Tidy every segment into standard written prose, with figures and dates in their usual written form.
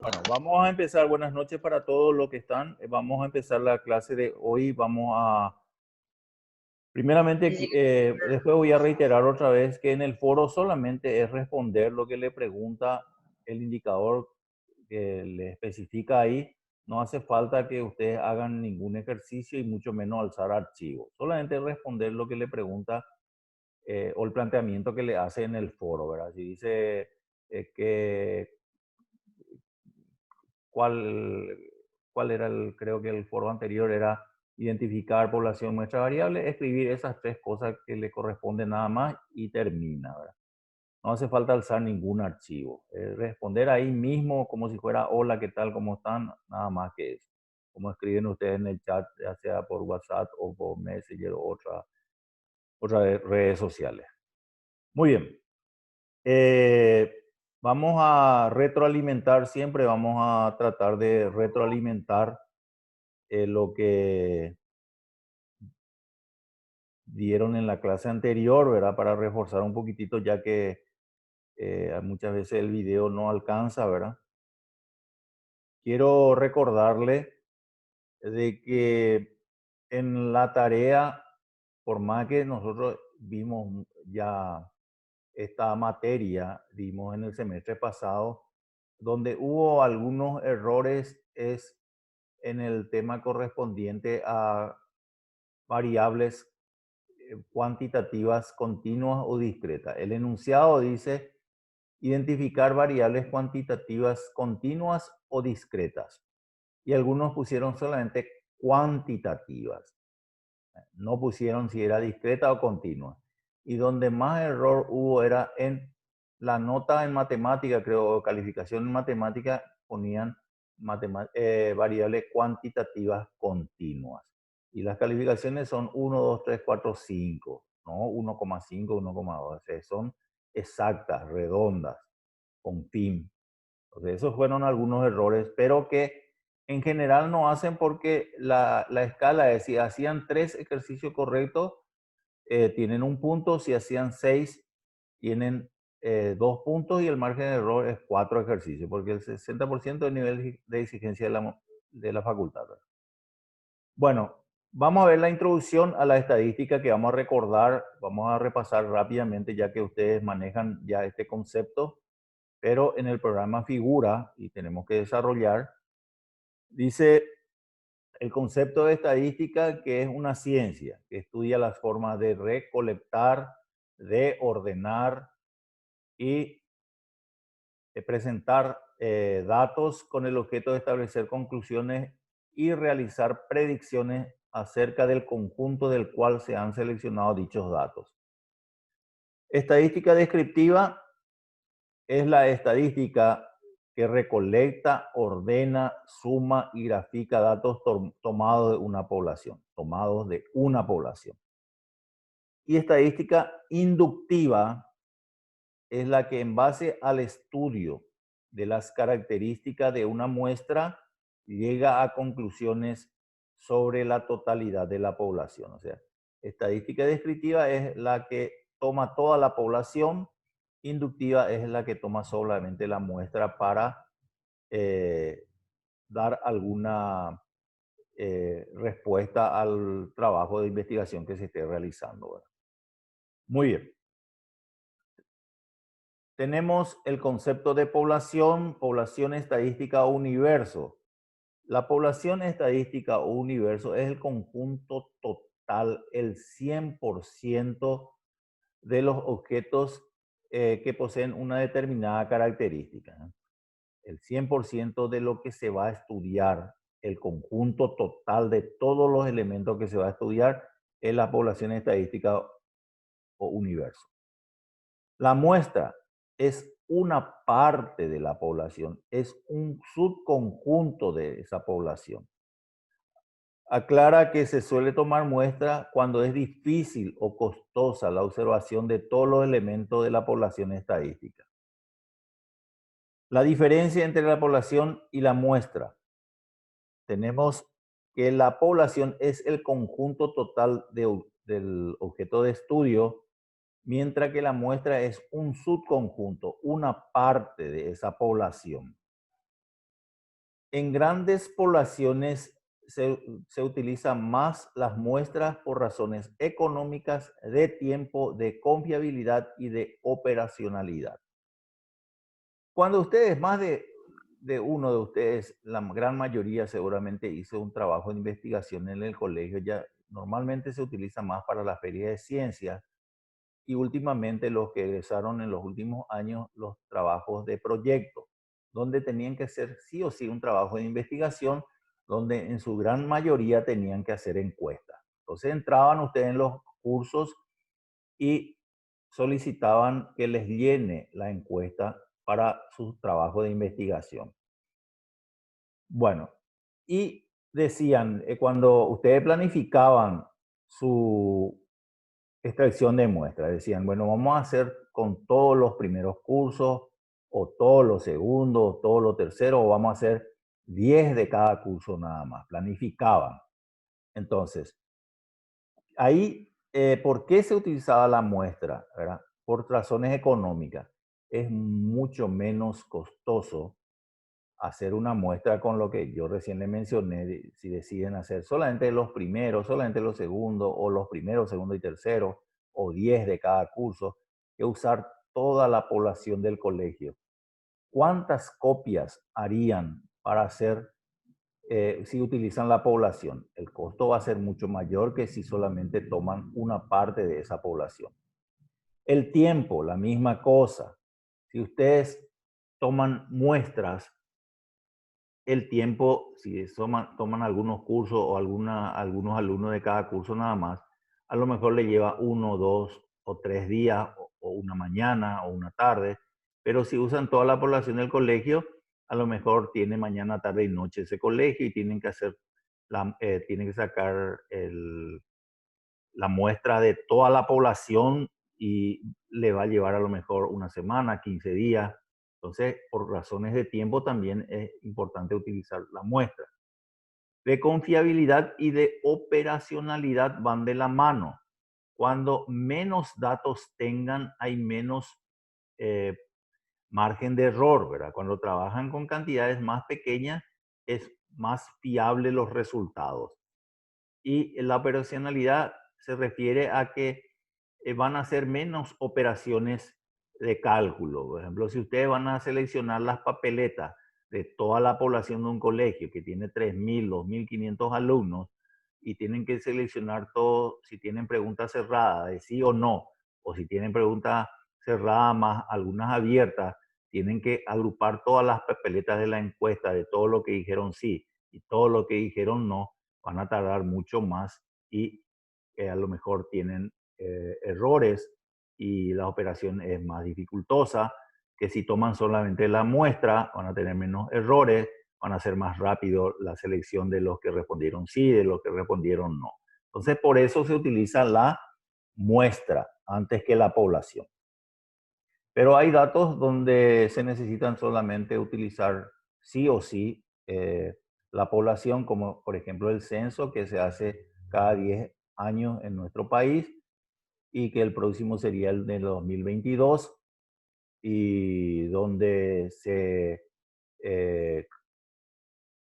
Bueno, vamos a empezar. Buenas noches para todos los que están. Vamos a empezar la clase de hoy. Primeramente, después voy a reiterar otra vez que en el foro solamente es responder lo que le pregunta el indicador que le especifica ahí. No hace falta que ustedes hagan ningún ejercicio y mucho menos alzar archivos. Solamente responder lo que le pregunta o el planteamiento que le hace en el foro, ¿verdad? Si dice que cuál, cuál era creo que el foro anterior era identificar población muestra variable, escribir esas tres cosas que le corresponden nada más y termina, ¿verdad? No hace falta alzar ningún archivo. Responder ahí mismo como si fuera hola, ¿qué tal? ¿Cómo están? Nada más que eso. Como escriben ustedes en el chat, ya sea por WhatsApp o por Messenger o otras redes sociales. Muy bien. Eh, Vamos a retroalimentar, siempre vamos a tratar de retroalimentar lo que dieron en la clase anterior, ¿verdad? Para reforzar un poquitito, ya que muchas veces el video no alcanza, ¿verdad? Quiero recordarle de que en la tarea, por más que nosotros vimos ya esta materia, vimos en el semestre pasado, donde hubo algunos errores es en el tema correspondiente a variables cuantitativas continuas o discretas. El enunciado dice identificar variables cuantitativas continuas o discretas. Y algunos pusieron solamente cuantitativas. No pusieron si era discreta o continua. Y donde más error hubo era en la nota en matemática, creo, o calificación en matemática, ponían variables cuantitativas continuas. Y las calificaciones son 1, 2, 3, 4, 5, ¿no? 1,5, 1,2. Son exactas, redondas, con fin. Entonces, esos fueron algunos errores, pero que en general no hacen porque la escala es, si hacían 3 ejercicios correctos, tienen un punto, si hacían 6, tienen 2 puntos y el margen de error es 4 ejercicios, porque el 60% del nivel de exigencia de la facultad. Bueno, vamos a ver la introducción a la estadística que vamos a recordar, vamos a repasar rápidamente ya que ustedes manejan ya este concepto, pero en el programa figura y tenemos que desarrollar, dice el concepto de estadística que es una ciencia que estudia las formas de recolectar, de ordenar y de presentar datos con el objeto de establecer conclusiones y realizar predicciones acerca del conjunto del cual se han seleccionado dichos datos. Estadística descriptiva es la estadística que recolecta, ordena, suma y grafica datos tomados de una población, Y estadística inductiva es la que en base al estudio de las características de una muestra llega a conclusiones sobre la totalidad de la población. O sea, estadística descriptiva es la que toma toda la población, inductiva es la que toma solamente la muestra para eh, dar alguna respuesta al trabajo de investigación que se esté realizando, ¿verdad? Muy bien. Tenemos el concepto de población, población estadística o universo. La población estadística o universo es el conjunto total, el 100% de los objetos que poseen una determinada característica, ¿no? El 100% de lo que se va a estudiar, el conjunto total de todos los elementos que se va a estudiar es la población estadística o universo. La muestra es una parte de la población, es un subconjunto de esa población. Aclara que se suele tomar muestra cuando es difícil o costosa la observación de todos los elementos de la población estadística. La diferencia entre la población y la muestra. Tenemos que la población es el conjunto total del objeto de estudio, mientras que la muestra es un subconjunto, una parte de esa población. En grandes poblaciones se utilizan más las muestras por razones económicas, de tiempo, de confiabilidad y de operacionalidad. Cuando ustedes, más de uno de ustedes, la gran mayoría seguramente hizo un trabajo de investigación en el colegio, ya normalmente se utiliza más para la feria de ciencias y últimamente los que egresaron en los últimos años los trabajos de proyecto, donde tenían que hacer sí o sí un trabajo de investigación, donde en su gran mayoría tenían que hacer encuestas. Entonces entraban ustedes en los cursos y solicitaban que les llene la encuesta para su trabajo de investigación. Bueno, y decían, cuando ustedes planificaban su extracción de muestras, decían, bueno, vamos a hacer con todos los primeros cursos, o todos los segundos, o todos los terceros, o vamos a hacer 10 de cada curso nada más. Planificaban. Entonces, ahí, ¿por qué se utilizaba la muestra? ¿Verdad? Por razones económicas. Es mucho menos costoso hacer una muestra con lo que yo recién le mencioné, si deciden hacer solamente los primeros, solamente los segundos, o los primeros, segundo y tercero, o 10 de cada curso, que usar toda la población del colegio. ¿Cuántas copias harían para hacer si utilizan la población? El costo va a ser mucho mayor que si solamente toman una parte de esa población. El tiempo, la misma cosa. Si ustedes toman muestras, el tiempo, si toman algunos cursos o algunos alumnos de cada curso nada más, a lo mejor le lleva 1, 2 o 3 días, o una mañana o una tarde, pero si usan toda la población del colegio, a lo mejor tiene mañana, tarde y noche ese colegio y tienen que tienen que sacar la muestra de toda la población y le va a llevar a lo mejor una semana, 15 días. Entonces, por razones de tiempo también es importante utilizar la muestra. De confiabilidad y de operacionalidad van de la mano. Cuando menos datos tengan, hay menos eh, margen de error, ¿verdad? Cuando trabajan con cantidades más pequeñas, es más fiable los resultados. Y la operacionalidad se refiere a que van a hacer menos operaciones de cálculo. Por ejemplo, si ustedes van a seleccionar las papeletas de toda la población de un colegio que tiene 3.000, 2.500 alumnos y tienen que seleccionar todo, si tienen preguntas cerradas de sí o no, o si tienen preguntas cerradas más algunas abiertas, tienen que agrupar todas las papeletas de la encuesta de todo lo que dijeron sí y todo lo que dijeron no, van a tardar mucho más y a lo mejor tienen errores y la operación es más dificultosa, que si toman solamente la muestra van a tener menos errores, van a ser más rápido la selección de los que respondieron sí, de los que respondieron no. Entonces, por eso se utiliza la muestra antes que la población. Pero hay datos donde se necesitan solamente utilizar sí o sí la población, como por ejemplo el censo que se hace cada 10 años en nuestro país y que el próximo sería el de 2022 y donde se eh,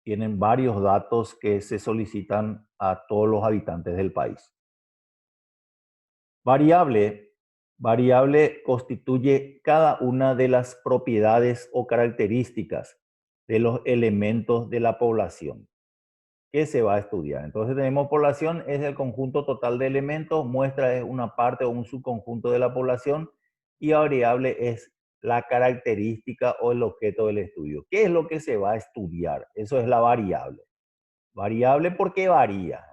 tienen varios datos que se solicitan a todos los habitantes del país. Variable. Variable constituye cada una de las propiedades o características de los elementos de la población que se va a estudiar. Entonces tenemos población, es el conjunto total de elementos, muestra es una parte o un subconjunto de la población y variable es la característica o el objeto del estudio. ¿Qué es lo que se va a estudiar? Eso es la variable. Variable porque varía.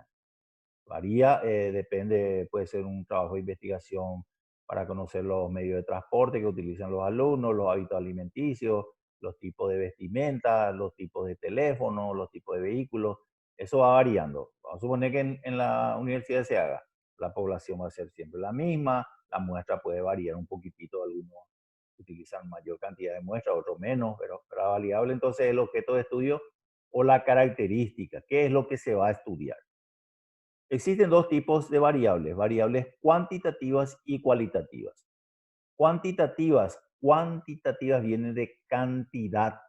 Varía, depende, puede ser un trabajo de investigación para conocer los medios de transporte que utilizan los alumnos, los hábitos alimenticios, los tipos de vestimenta, los tipos de teléfono, los tipos de vehículos. Eso va variando. Vamos a suponer que en la universidad se haga. La población va a ser siempre la misma, la muestra puede variar un poquitito, algunos utilizan mayor cantidad de muestras, otros menos, pero la variable entonces es el objeto de estudio o la característica, qué es lo que se va a estudiar. Existen dos tipos de variables, variables cuantitativas y cualitativas. Cuantitativas vienen de cantidad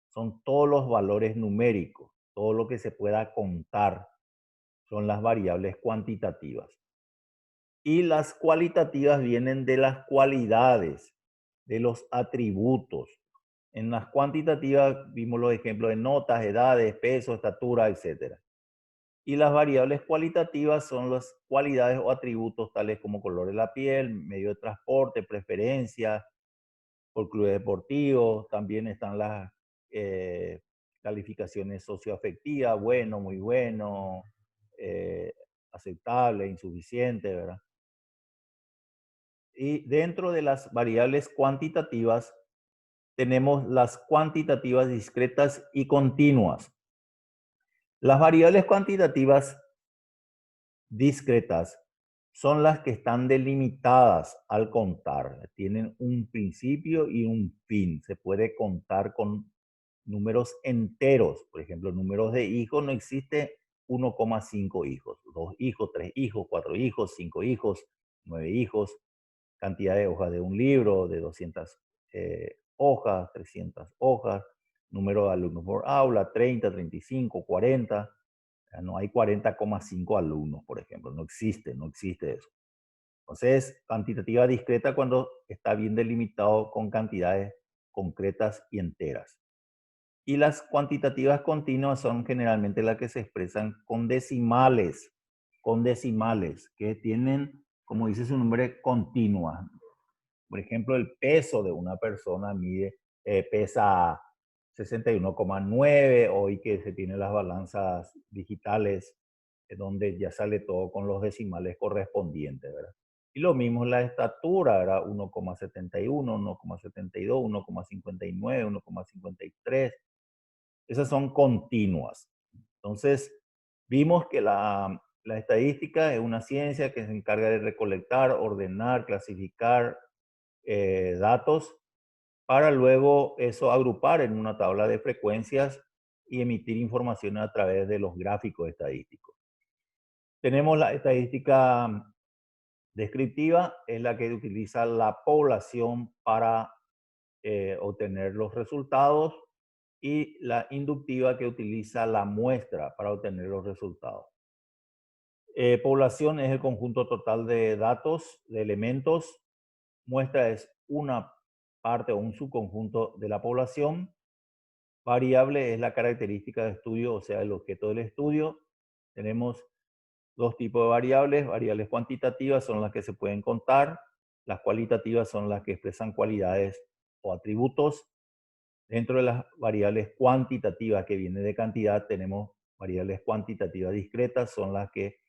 son todos los valores numéricos, todo lo que se pueda contar son las variables cuantitativas. Y las cualitativas vienen de las cualidades, de los atributos. En las cuantitativas vimos los ejemplos de notas, edades, peso, estatura, etc. Y las variables cualitativas son las cualidades o atributos tales como color de la piel, medio de transporte, preferencias por clubes deportivos. También están las calificaciones socioafectivas, bueno, muy bueno, aceptable, insuficiente, ¿verdad? Y dentro de las variables cuantitativas tenemos las cuantitativas discretas y continuas. Las variables cuantitativas discretas son las que están delimitadas al contar. Tienen un principio y un fin. Se puede contar con números enteros. Por ejemplo, números de hijos no existe 1,5 hijos. 2 hijos, 3 hijos, 4 hijos, 5 hijos, 9 hijos. Cantidad de hojas de un libro, de 200 hojas, 300 hojas. Número de alumnos por aula, 30, 35, 40. No hay 40,5 alumnos, por ejemplo. No existe eso. Entonces, cuantitativa discreta cuando está bien delimitado con cantidades concretas y enteras. Y las cuantitativas continuas son generalmente las que se expresan con decimales, que tienen, como dice su nombre, continua. Por ejemplo, el peso de una persona pesa 61,9, hoy que se tienen las balanzas digitales, donde ya sale todo con los decimales correspondientes, ¿verdad? Y lo mismo la estatura, ¿verdad? 1,71, 1,72, 1,59, 1,53. Esas son continuas. Entonces, vimos que la estadística es una ciencia que se encarga de recolectar, ordenar, clasificar datos para luego eso agrupar en una tabla de frecuencias y emitir información a través de los gráficos estadísticos. Tenemos la estadística descriptiva, es la que utiliza la población para obtener los resultados, y la inductiva, que utiliza la muestra para obtener los resultados. Población es el conjunto total de datos, de elementos. Muestra es una parte o un subconjunto de la población. Variable es la característica de estudio, o sea, el objeto del estudio. Tenemos dos tipos de variables. Variables cuantitativas son las que se pueden contar. Las cualitativas son las que expresan cualidades o atributos. Dentro de las variables cuantitativas que vienen de cantidad, tenemos variables cuantitativas discretas, son las que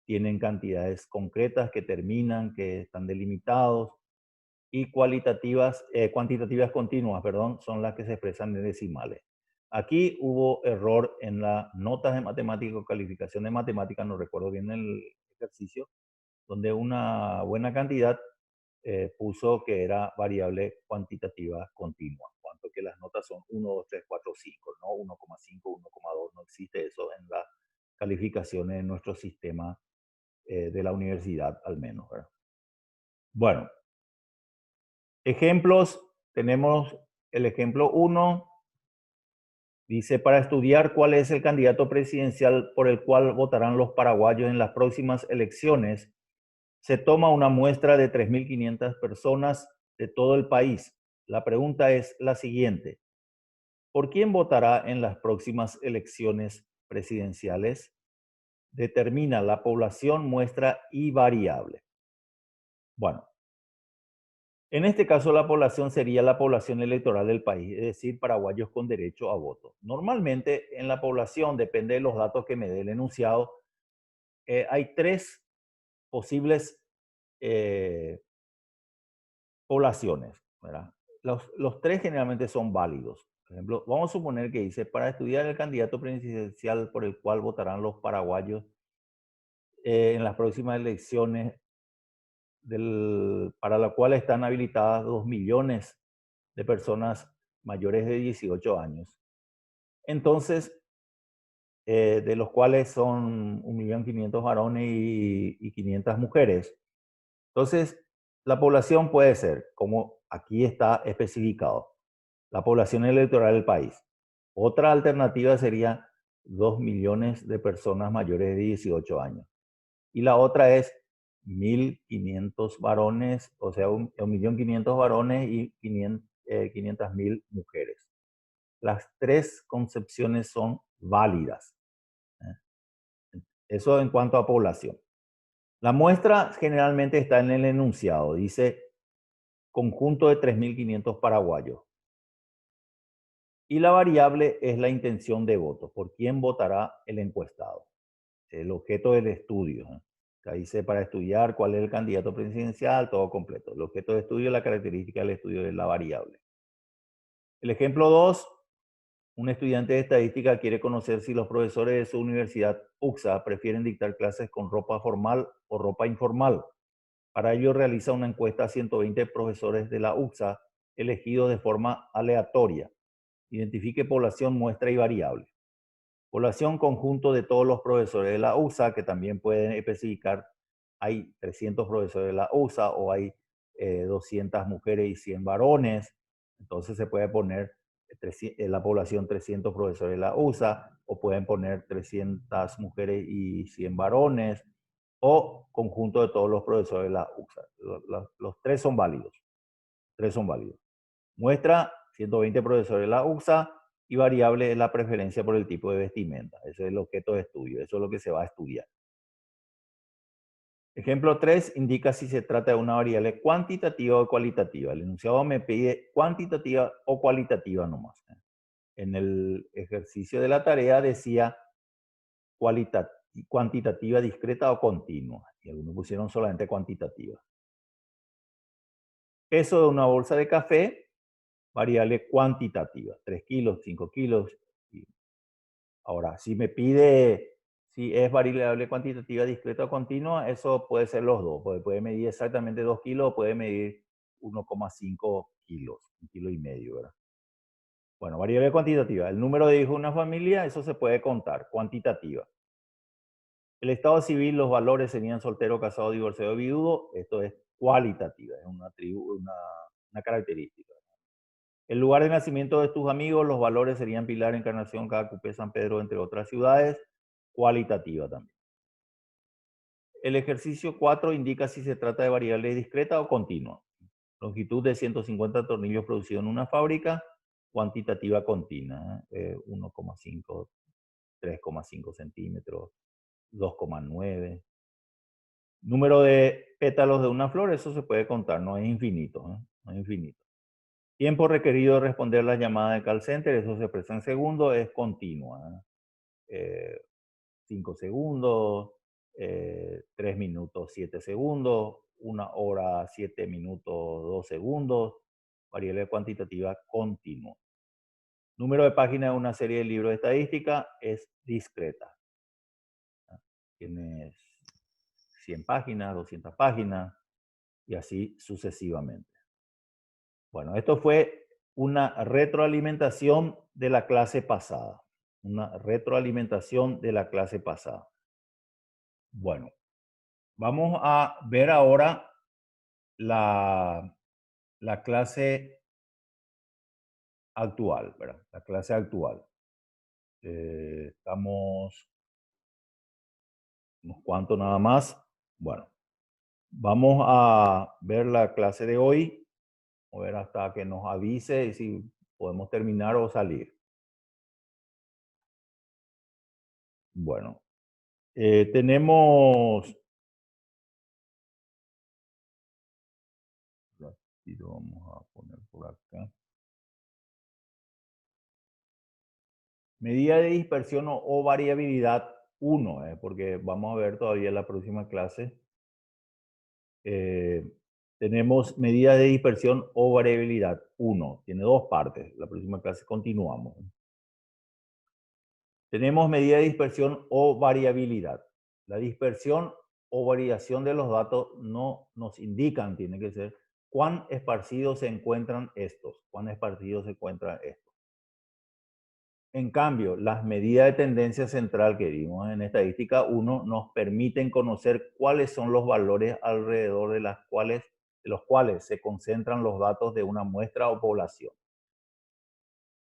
tienen cantidades concretas, que terminan, que están delimitados. Y cuantitativas continuas, perdón, son las que se expresan en decimales. Aquí hubo error en las notas de matemática o calificación de matemática, no recuerdo bien el ejercicio, donde una buena cantidad puso que era variable cuantitativa continua, cuanto que las notas son 1, 2, 3, 4, 5, no 1,5, 1,2, no existe eso en las calificaciones de nuestro sistema de la universidad, al menos, ¿verdad? Bueno, ejemplos, tenemos el ejemplo 1, dice: para estudiar cuál es el candidato presidencial por el cual votarán los paraguayos en las próximas elecciones, se toma una muestra de 3.500 personas de todo el país. La pregunta es la siguiente: ¿por quién votará en las próximas elecciones presidenciales? Determina la población, muestra y variable. Bueno, en este caso la población sería la población electoral del país, es decir, paraguayos con derecho a voto. Normalmente en la población, depende de los datos que me dé el enunciado, hay tres posibles eh, poblaciones, ¿verdad? Los tres generalmente son válidos. Por ejemplo, vamos a suponer que dice: para estudiar el candidato presidencial por el cual votarán los paraguayos en las próximas elecciones, para la cual están habilitadas 2 millones de personas mayores de 18 años. Entonces, de los cuales son 1.500.000 varones y 500 mujeres. Entonces, la población puede ser, como aquí está especificado, la población electoral del país. Otra alternativa sería 2 millones de personas mayores de 18 años. Y la otra es 1.500 varones, o sea, 1.500.000 varones y 500.000 mujeres. Las tres concepciones son válidas. Eso en cuanto a población. La muestra generalmente está en el enunciado. Dice conjunto de 3.500 paraguayos. Y la variable es la intención de voto. ¿Por quién votará el encuestado? El objeto del estudio. Ahí dice para estudiar cuál es el candidato presidencial, todo completo. El objeto de estudio, la característica del estudio es la variable. El ejemplo 2, un estudiante de estadística quiere conocer si los profesores de su universidad UCSA prefieren dictar clases con ropa formal o ropa informal. Para ello realiza una encuesta a 120 profesores de la UCSA elegidos de forma aleatoria. Identifique población, muestra y variable. Población conjunto de todos los profesores de la USA, que también pueden especificar, hay 300 profesores de la USA o hay 200 mujeres y 100 varones. Entonces se puede poner la población 300 profesores de la USA, o pueden poner 300 mujeres y 100 varones, o conjunto de todos los profesores de la USA. Los tres son válidos. Tres son válidos. Muestra 120 profesores de la UCSA y variable es la preferencia por el tipo de vestimenta. Ese es el objeto de estudio, eso es lo que se va a estudiar. Ejemplo 3 indica si se trata de una variable cuantitativa o cualitativa. El enunciado me pide cuantitativa o cualitativa nomás. En el ejercicio de la tarea decía cuantitativa, discreta o continua. Y algunos pusieron solamente cuantitativa. Peso de una bolsa de café, variable cuantitativa, 3 kilos, 5 kilos. Ahora, si me pide si es variable cuantitativa, discreta o continua, eso puede ser los dos. Puede medir exactamente 2 kilos o puede medir 1,5 kilos, 1,5 kilos, ¿verdad? Bueno, variable cuantitativa. El número de hijos de una familia, eso se puede contar, cuantitativa. El estado civil, los valores serían soltero, casado, divorciado, viudo. Esto es cualitativa, es una característica. El lugar de nacimiento de tus amigos, los valores serían Pilar, Encarnación, Cacupé, San Pedro, entre otras ciudades. Cualitativa también. El ejercicio 4 indica si se trata de variable discreta o continua. Longitud de 150 tornillos producidos en una fábrica, cuantitativa continua, 1,5, 3,5 centímetros, 2,9. Número de pétalos de una flor, eso se puede contar, no es infinito. No es infinito. Tiempo requerido de responder las llamadas de call center, eso se expresa en segundos, es continua. 5 segundos, 3 minutos 7 segundos, 1 hora 7 minutos 2 segundos, variable cuantitativa continua. Número de páginas de una serie de libros de estadística es discreta. Tiene 100 páginas, 200 páginas y así sucesivamente. Bueno, esto fue una retroalimentación de la clase pasada. Una retroalimentación de la clase pasada. Bueno, vamos a ver ahora la clase actual, ¿verdad? La clase actual. Estamos unos cuantos nada más. Bueno, vamos a ver la clase de hoy. A ver hasta que nos avise y si podemos terminar o salir. Bueno, tenemos... Vamos a poner por acá. Medida de dispersión o variabilidad 1, porque vamos a ver todavía en la próxima clase. Tenemos medida de dispersión o variabilidad 1. Tiene dos partes. La próxima clase continuamos. Tenemos medida de dispersión o variabilidad. La dispersión o variación de los datos no nos indican, tiene que ser cuán esparcidos se encuentran estos. Cuán esparcidos se encuentran estos. En cambio, las medidas de tendencia central que vimos en estadística 1 nos permiten conocer cuáles son los valores alrededor de los cuales se concentran los datos de una muestra o población.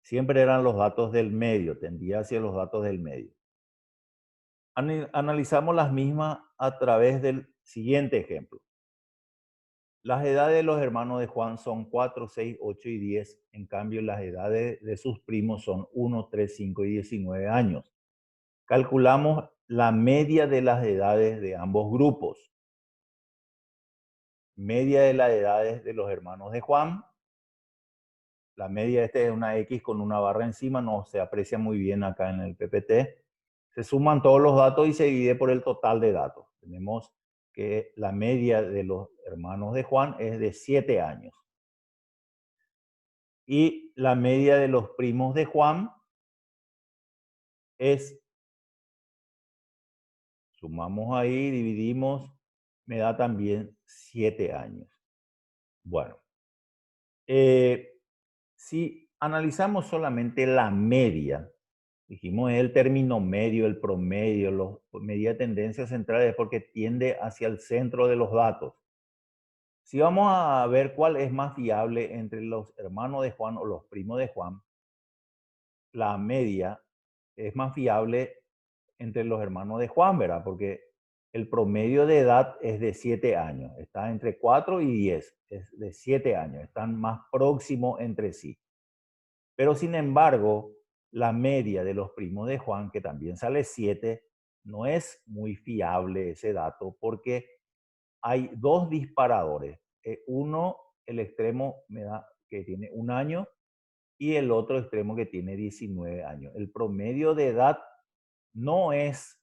Siempre eran los datos del medio, tendía hacia los datos del medio. Analizamos las mismas a través del siguiente ejemplo. Las edades de los hermanos de Juan son 4, 6, 8 y 10. En cambio, las edades de sus primos son 1, 3, 5 y 19 años. Calculamos la media de las edades de ambos grupos. Media de las edades de los hermanos de Juan. La media es una X con una barra encima, no se aprecia muy bien acá en el PPT. Se suman todos los datos y se divide por el total de datos. Tenemos que la media de los hermanos de Juan es de 7 años. Y la media de los primos de Juan es, sumamos ahí, dividimos, me da también 7 años. Bueno, si analizamos solamente la media, dijimos es el término medio, el promedio, la medida de tendencia central es porque tiende hacia el centro de los datos. Si vamos a ver cuál es más fiable entre los hermanos de Juan o los primos de Juan, la media es más fiable entre los hermanos de Juan, ¿verdad? Porque el promedio de edad es de 7 años, está entre 4 y 10, es de 7 años, están más próximos entre sí. Pero sin embargo, la media de los primos de Juan, que también sale 7, no es muy fiable ese dato porque hay dos disparadores. Uno, el extremo me da que tiene 1 año y el otro extremo que tiene 19 años. El promedio de edad no es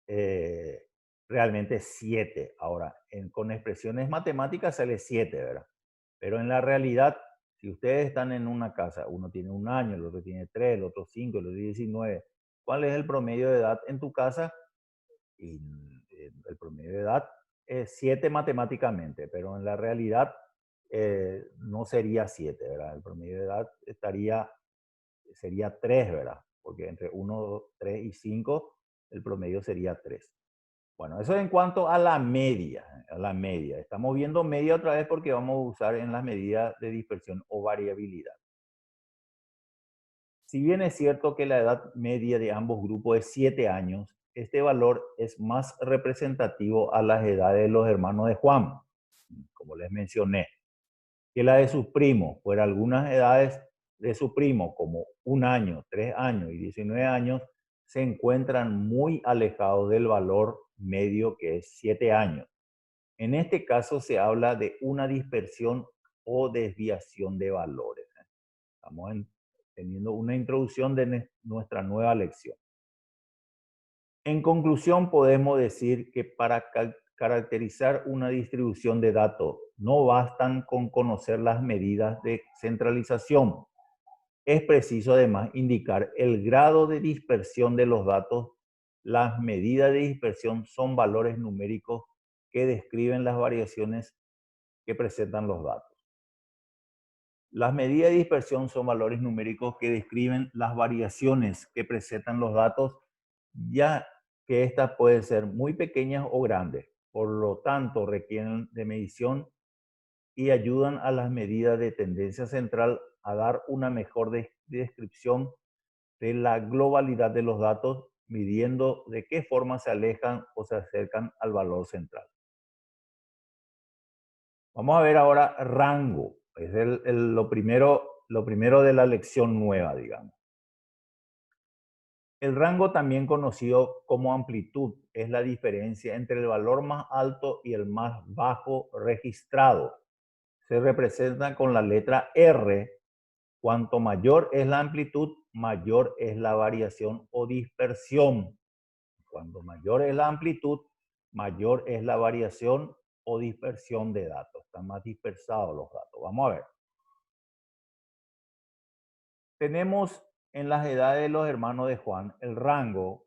eh, realmente 7. Ahora, con expresiones matemáticas sale 7, ¿verdad? Pero en la realidad, si ustedes están en una casa, uno tiene 1 año, el otro tiene 3, el otro 5, el otro 19, ¿cuál es el promedio de edad en tu casa? Y el promedio de edad es 7 matemáticamente, pero en la realidad no sería 7, ¿verdad? El promedio de edad sería 3, ¿verdad? Porque entre 1, 3 y 5, el promedio sería 3. Bueno, eso en cuanto a la media, a la media. Estamos viendo media otra vez porque vamos a usar en las medidas de dispersión o variabilidad. Si bien es cierto que la edad media de ambos grupos es 7 años, este valor es más representativo a las edades de los hermanos de Juan, como les mencioné, que la de sus primos. Por algunas edades de su primo, como 1 año, 3 años y 19 años, se encuentran muy alejados del valor medio que es 7 años. En este caso se habla de una dispersión o desviación de valores. Estamos teniendo una introducción de nuestra nueva lección. En conclusión, podemos decir que para caracterizar una distribución de datos no bastan con conocer las medidas de centralización. Es preciso además indicar el grado de dispersión de los datos. Las medidas de dispersión son valores numéricos que describen las variaciones que presentan los datos. Las medidas de dispersión son valores numéricos que describen las variaciones que presentan los datos, ya que estas pueden ser muy pequeñas o grandes. Por lo tanto, requieren de medición y ayudan a las medidas de tendencia central a dar una mejor descripción de la globalidad de los datos, midiendo de qué forma se alejan o se acercan al valor central. Vamos a ver ahora rango. Es lo primero de la lección nueva, digamos. El rango, también conocido como amplitud, es la diferencia entre el valor más alto y el más bajo registrado. Se representa con la letra R. Cuanto mayor es la amplitud, mayor es la variación o dispersión. Cuanto mayor es la amplitud, mayor es la variación o dispersión de datos. Están más dispersados los datos. Vamos a ver. Tenemos en las edades de los hermanos de Juan el rango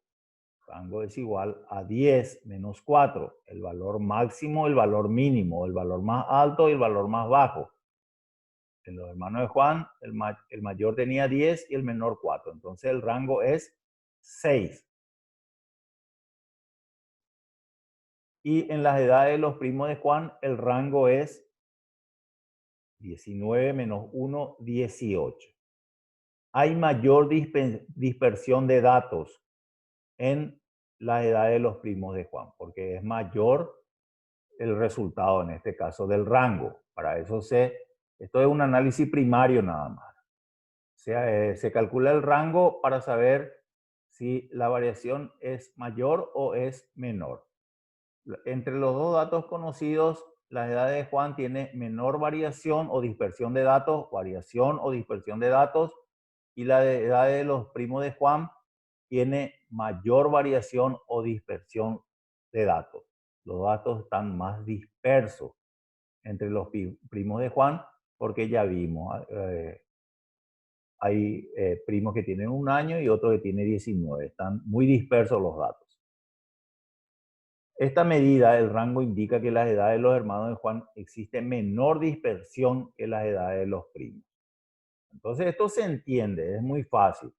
es igual a 10 menos 4, el valor máximo, el valor mínimo, el valor más alto y el valor más bajo. En los hermanos de Juan, el mayor tenía 10 y el menor 4. Entonces el rango es 6. Y en las edades de los primos de Juan, el rango es 19 menos 1, 18. hay mayor dispersión de datos en la edad de los primos de Juan, porque es mayor el resultado, en este caso, del rango. Para eso esto es un análisis primario nada más. O sea, se calcula el rango para saber si la variación es mayor o es menor. Entre los dos datos conocidos, la edad de Juan tiene menor variación o dispersión de datos, variación o dispersión de datos, y la edad de los primos de Juan tiene mayor variación o dispersión de datos. Los datos están más dispersos entre los primos de Juan porque ya vimos, hay primos que tienen 1 año y otros que tienen 19. Están muy dispersos los datos. Esta medida, el rango, indica que las edades de los hermanos de Juan existe menor dispersión que las edades de los primos. Entonces esto se entiende, es muy fácil.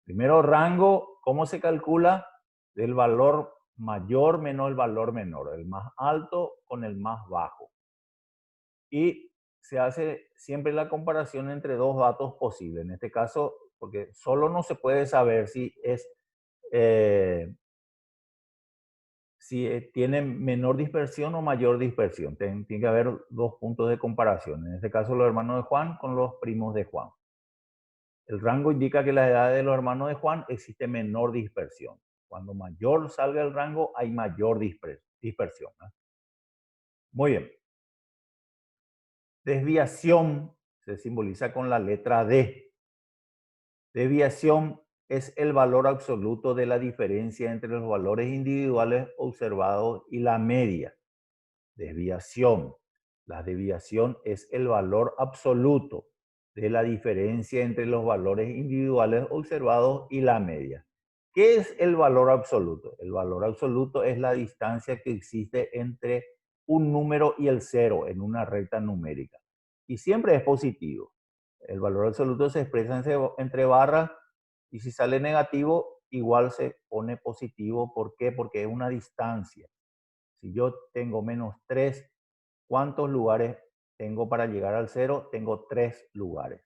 Primero, rango, ¿cómo se calcula? Del valor mayor menos el valor menor, el más alto con el más bajo. Y se hace siempre la comparación entre dos datos posibles. En este caso, porque solo no se puede saber si tiene menor dispersión o mayor dispersión. Tiene que haber dos puntos de comparación. En este caso, los hermanos de Juan con los primos de Juan. El rango indica que la edad de los hermanos de Juan existe menor dispersión. Cuando mayor salga el rango, hay mayor dispersión. ¿No? Muy bien. Desviación se simboliza con la letra D. Desviación es el valor absoluto de la diferencia entre los valores individuales observados y la media. Desviación. La desviación es el valor absoluto de la diferencia entre los valores individuales observados y la media. ¿Qué es el valor absoluto? El valor absoluto es la distancia que existe entre un número y el cero en una recta numérica. Y siempre es positivo. El valor absoluto se expresa entre barras y si sale negativo, igual se pone positivo. ¿Por qué? Porque es una distancia. Si yo tengo -3, ¿cuántos lugares tengo para llegar al cero? Tengo 3 lugares.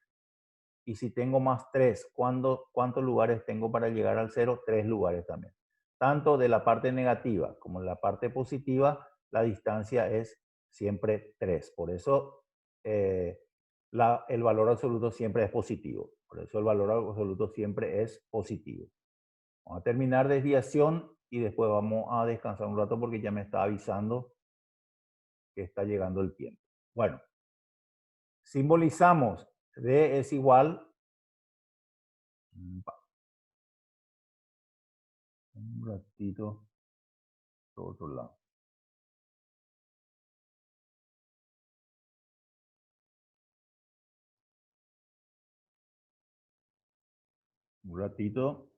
Y si tengo +3, ¿cuántos lugares tengo para llegar al cero? 3 lugares también. Tanto de la parte negativa como de la parte positiva, la distancia es siempre 3. Por eso el valor absoluto siempre es positivo. Por eso el valor absoluto siempre es positivo. Vamos a terminar desviación y después vamos a descansar un rato porque ya me está avisando que está llegando el tiempo. Bueno, simbolizamos D es igual, un ratito, por otro lado. Un ratito.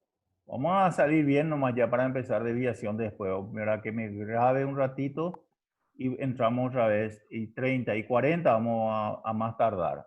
Vamos a salir bien nomás ya para empezar desviación después. Mira que me grabe un ratito y entramos otra vez. Y 30 y 40 vamos a más tardar.